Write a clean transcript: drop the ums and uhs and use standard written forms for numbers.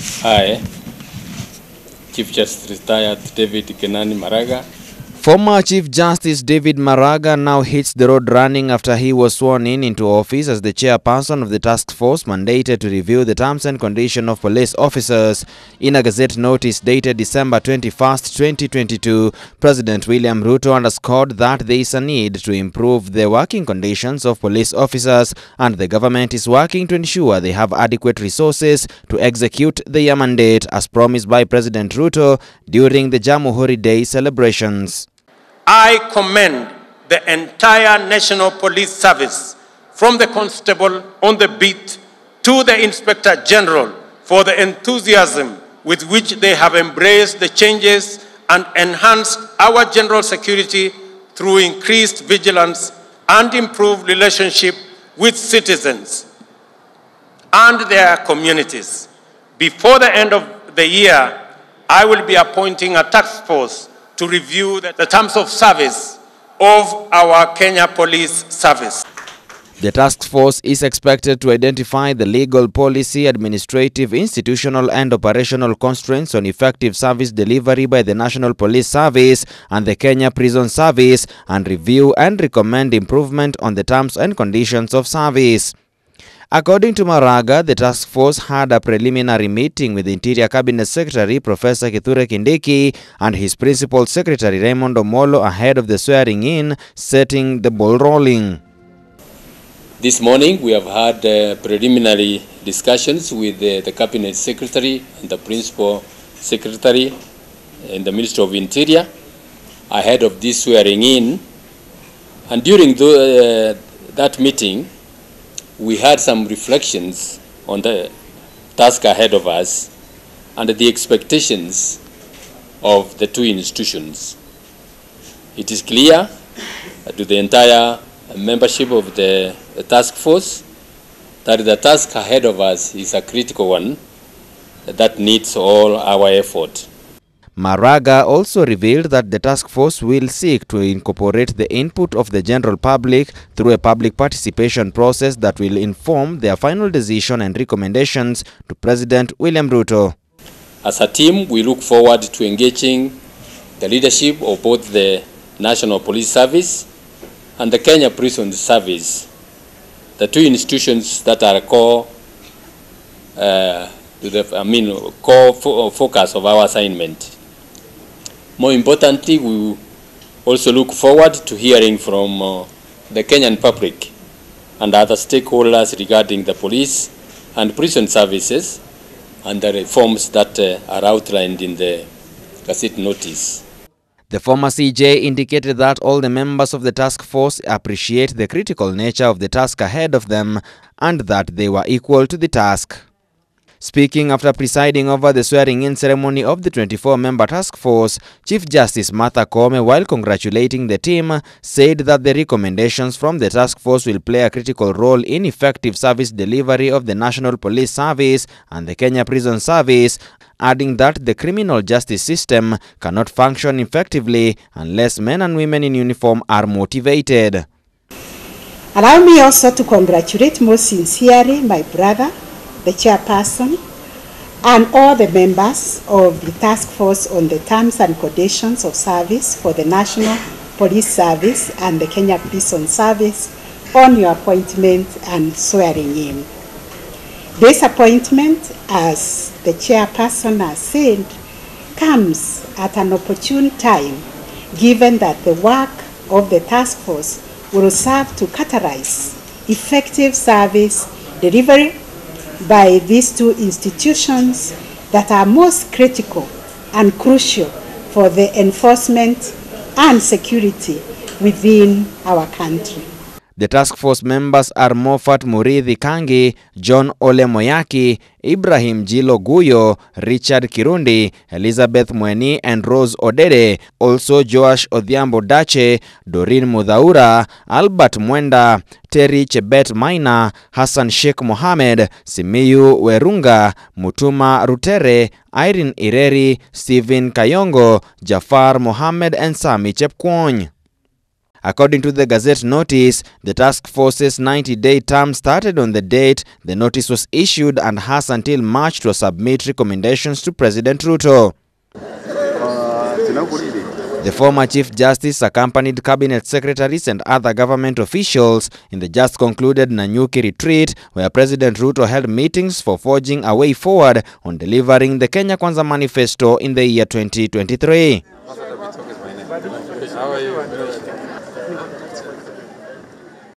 Hi, Chief Justice Retired David Kenani Maraga. Former Chief Justice David Maraga now hits the road running after he was sworn into office as the chairperson of the task force mandated to review the terms and conditions of police officers. In a Gazette notice dated December 21, 2022, President William Ruto underscored that there is a need to improve the working conditions of police officers, and the government is working to ensure they have adequate resources to execute their mandate, as promised by President Ruto during the Jamhuri Day celebrations. I commend the entire National Police Service, from the constable on the beat to the Inspector General, for the enthusiasm with which they have embraced the changes and enhanced our general security through increased vigilance and improved relationship with citizens and their communities. Before the end of the year, I will be appointing a task force to review the terms of service of our Kenya Police Service. The task force is expected to identify the legal, policy, administrative, institutional and operational constraints on effective service delivery by the National Police Service and the Kenya Prison Service, and review and recommend improvement on the terms and conditions of service. According to Maraga, the task force had a preliminary meeting with the Interior Cabinet Secretary Professor Kithure Kindiki and his Principal Secretary Raymond Omolo ahead of the swearing-in, setting the ball rolling. This morning we have had preliminary discussions with the Cabinet Secretary and the Principal Secretary in the Ministry of Interior ahead of this swearing-in, and during that meeting we had some reflections on the task ahead of us and the expectations of the two institutions. It is clear to the entire membership of the task force that the task ahead of us is a critical one that needs all our effort. Maraga also revealed that the task force will seek to incorporate the input of the general public through a public participation process that will inform their final decision and recommendations to President William Ruto. As a team, we look forward to engaging the leadership of both the National Police Service and the Kenya Prison Service, the two institutions that are core focus of our assignment. More importantly, we also look forward to hearing from the Kenyan public and other stakeholders regarding the police and prison services and the reforms that are outlined in the Gazette notice. The former CJ indicated that all the members of the task force appreciate the critical nature of the task ahead of them and that they were equal to the task. Speaking after presiding over the swearing-in ceremony of the 24-member task force, Chief Justice Martha Koome, while congratulating the team, said that the recommendations from the task force will play a critical role in effective service delivery of the National Police Service and the Kenya Prison Service, adding that the criminal justice system cannot function effectively unless men and women in uniform are motivated. Allow me also to congratulate most sincerely my brother, the chairperson, and all the members of the task force on the terms and conditions of service for the National Police Service and the Kenya Prison Service on your appointment and swearing in. This appointment, as the chairperson has said, comes at an opportune time, given that the work of the task force will serve to catalyze effective service delivery by these two institutions that are most critical and crucial for the enforcement and security within our country. The task force members are Moffat Murithi Kangi, John Ole Moyaki, Ibrahim Jilo Guyo, Richard Kirundi, Elizabeth Mweni and Rose Odede, also Joash Odhiambo Dache, Doreen Mudhaura, Albert Mwenda, Terry Chebet Maina, Hassan Sheikh Mohamed, Simiyu Werunga, Mutuma Rutere, Irene Ireri, Stephen Kayongo, Jafar Mohamed and Sami Chepkwony. According to the Gazette notice, the task force's 90-day term started on the date the notice was issued and has until March to submit recommendations to President Ruto. The former Chief Justice accompanied cabinet secretaries and other government officials in the just concluded Nanyuki retreat, where President Ruto held meetings for forging a way forward on delivering the Kenya Kwanza manifesto in the year 2023.